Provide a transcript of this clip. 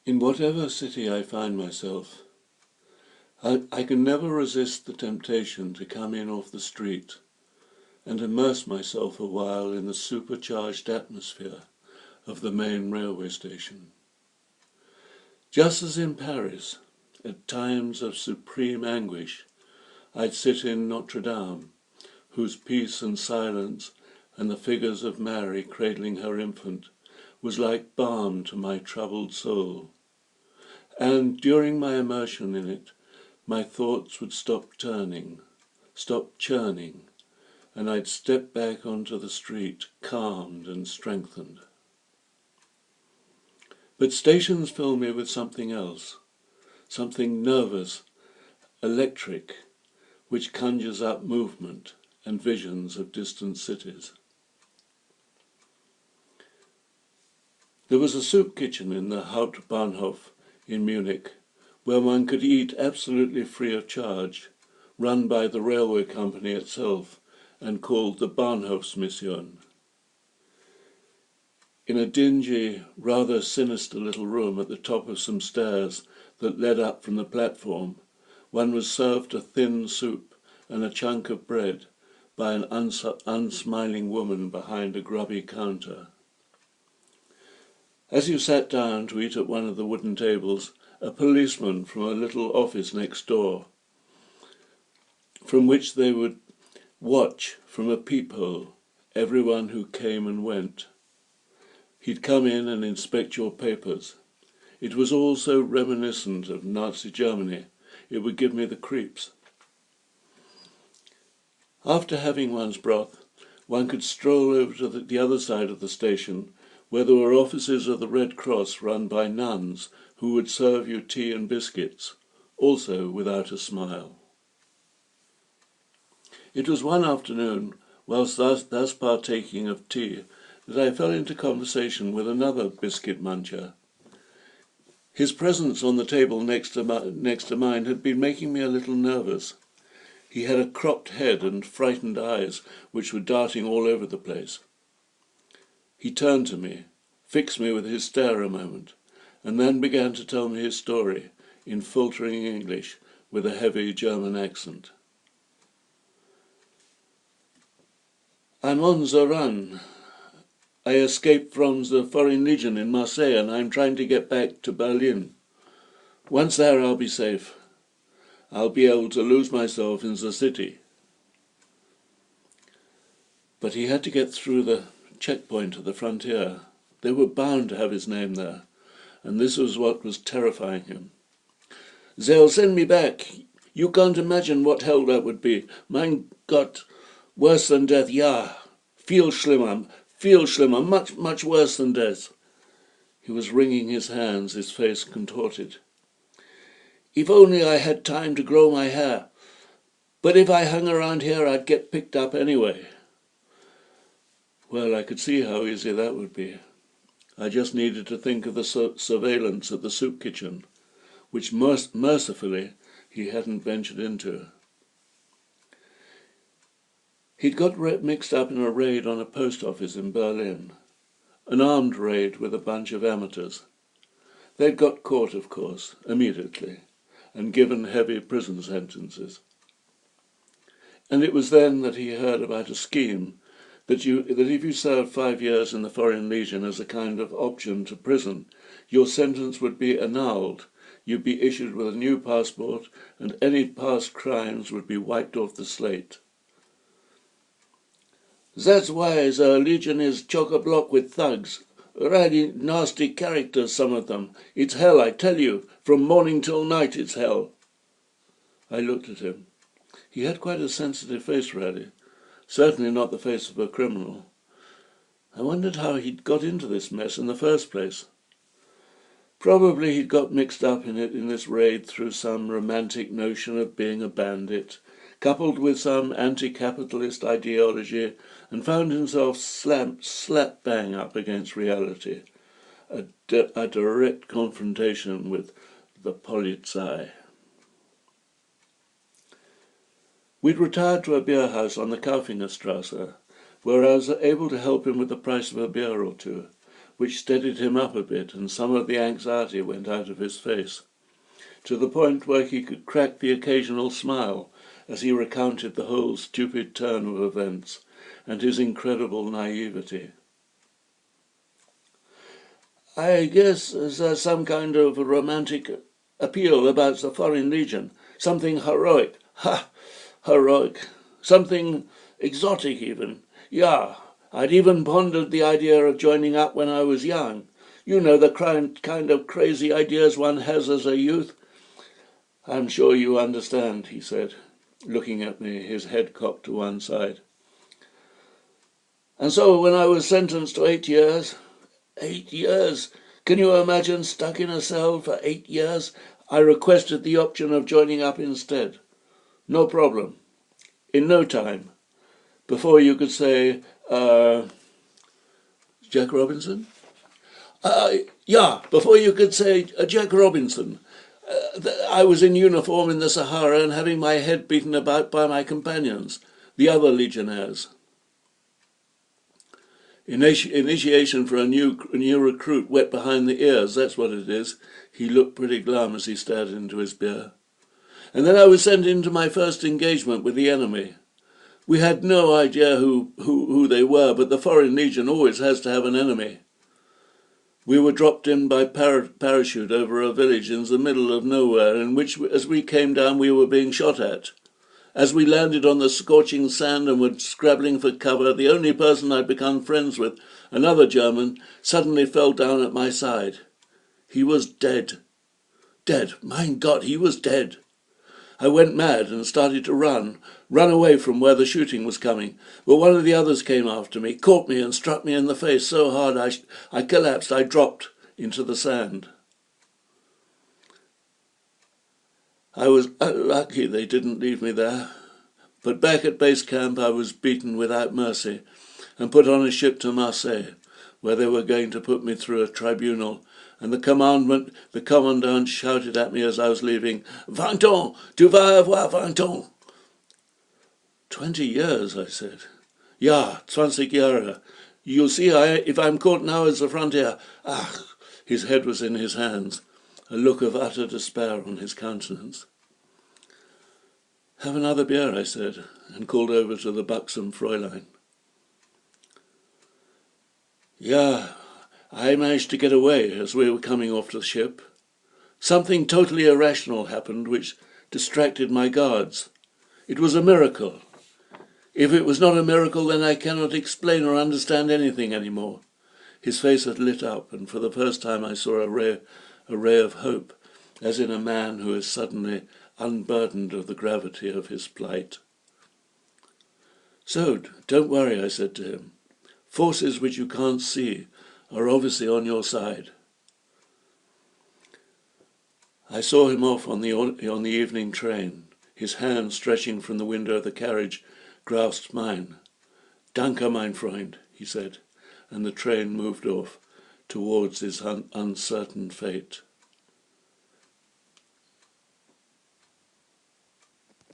In whatever city I find myself, I can never resist the temptation to come in off the street and immerse myself a while in the supercharged atmosphere of the main railway station. Just as in Paris, at times of supreme anguish, I'd sit in Notre Dame, whose peace and silence and the figures of Mary cradling her infant was like balm to my troubled soul. And during my immersion in it, my thoughts would stop turning, stop churning, and I'd step back onto the street, calmed and strengthened. But stations fill me with something else, something nervous, electric, which conjures up movement and visions of distant cities. There was a soup kitchen in the Hauptbahnhof in Munich, where one could eat absolutely free of charge, run by the railway company itself and called the Bahnhofsmission. In a dingy, rather sinister little room at the top of some stairs that led up from the platform, one was served a thin soup and a chunk of bread by an unsmiling woman behind a grubby counter. As you sat down to eat at one of the wooden tables, a policeman from a little office next door, from which they would watch from a peephole everyone who came and went. He'd come in and inspect your papers. It was all so reminiscent of Nazi Germany, it would give me the creeps. After having one's broth, one could stroll over to the other side of the station, where there were offices of the Red Cross run by nuns who would serve you tea and biscuits, also without a smile. It was one afternoon, whilst thus partaking of tea, that I fell into conversation with another biscuit muncher. His presence on the table next to mine had been making me a little nervous. He had a cropped head and frightened eyes which were darting all over the place. He turned to me, fixed me with his stare a moment, and then began to tell me his story in faltering English with a heavy German accent. I'm on the run. I escaped from the Foreign Legion in Marseille and I'm trying to get back to Berlin. Once there I'll be safe. I'll be able to lose myself in the city. But he had to get through the checkpoint at the frontier. They were bound to have his name there, and this was what was terrifying him. They'll send me back. You can't imagine what hell that would be. Mein Gott, worse than death, ja. Viel schlimmer, much, much worse than death. He was wringing his hands, his face contorted. If only I had time to grow my hair. But if I hung around here, I'd get picked up anyway. Well, I could see how easy that would be. I just needed to think of the surveillance at the soup kitchen, which mercifully he hadn't ventured into. He'd got mixed up in a raid on a post office in Berlin, an armed raid with a bunch of amateurs. They'd got caught, of course, immediately, and given heavy prison sentences. And it was then that he heard about a scheme that if you served 5 years in the Foreign Legion as a kind of option to prison, your sentence would be annulled. You'd be issued with a new passport, and any past crimes would be wiped off the slate. That's why the Legion is chock-a-block with thugs. Really nasty characters, some of them. It's hell, I tell you. From morning till night, it's hell. I looked at him. He had quite a sensitive face, really. Certainly not the face of a criminal. I wondered how he'd got into this mess in the first place. Probably he'd got mixed up in it in this raid through some romantic notion of being a bandit, coupled with some anti-capitalist ideology, and found himself slap bang up against reality, a direct confrontation with the Polizei. We'd retired to a beer house on the Kaufingerstrasse, where I was able to help him with the price of a beer or two, which steadied him up a bit, and some of the anxiety went out of his face, to the point where he could crack the occasional smile as he recounted the whole stupid turn of events and his incredible naivety. "I guess there's some kind of romantic appeal about the Foreign Legion. Something heroic. Ha! Heroic. Something exotic even. Yeah, I'd even pondered the idea of joining up when I was young. You know, the kind of crazy ideas one has as a youth." "I'm sure you understand," he said, looking at me, his head cocked to one side. "And so when I was sentenced to 8 years, 8 years, can you imagine, stuck in a cell for 8 years? I requested the option of joining up instead. No problem. In no time. Before you could say, Jack Robinson? Before you could say Jack Robinson. I was in uniform in the Sahara and having my head beaten about by my companions, the other legionnaires. Initiation for a new recruit wet behind the ears, that's what it is." He looked pretty glum as he stared into his beer. "And then I was sent into my first engagement with the enemy. We had no idea who they were, but the Foreign Legion always has to have an enemy. We were dropped in by parachute over a village in the middle of nowhere, in which, as we came down, we were being shot at. As we landed on the scorching sand and were scrabbling for cover, the only person I'd become friends with, another German, suddenly fell down at my side. He was dead. Dead. Mein Gott, he was dead. I went mad and started to run away from where the shooting was coming. But one of the others came after me, caught me and struck me in the face so hard I collapsed. I dropped into the sand. I was lucky they didn't leave me there. But back at base camp I was beaten without mercy and put on a ship to Marseille, where they were going to put me through a tribunal, and the commandant shouted at me as I was leaving, 20 ans, tu vas avoir 20 ans. 20 years, I said. Ja, 20 Jahre. You'll see, if I'm caught now at the frontier. Ach, his head was in his hands, a look of utter despair on his countenance. "Have another beer," I said, and called over to the buxom Fräulein. "Yeah, I managed to get away as we were coming off the ship. Something totally irrational happened which distracted my guards. It was a miracle. If it was not a miracle, then I cannot explain or understand anything anymore." His face had lit up, and for the first time I saw a ray of hope, as in a man who is suddenly unburdened of the gravity of his plight. "So, don't worry," I said to him. "Forces which you can't see are obviously on your side." I saw him off on the evening train. His hand, stretching from the window of the carriage, grasped mine. "Danke, mein Freund," he said, and the train moved off towards his uncertain fate.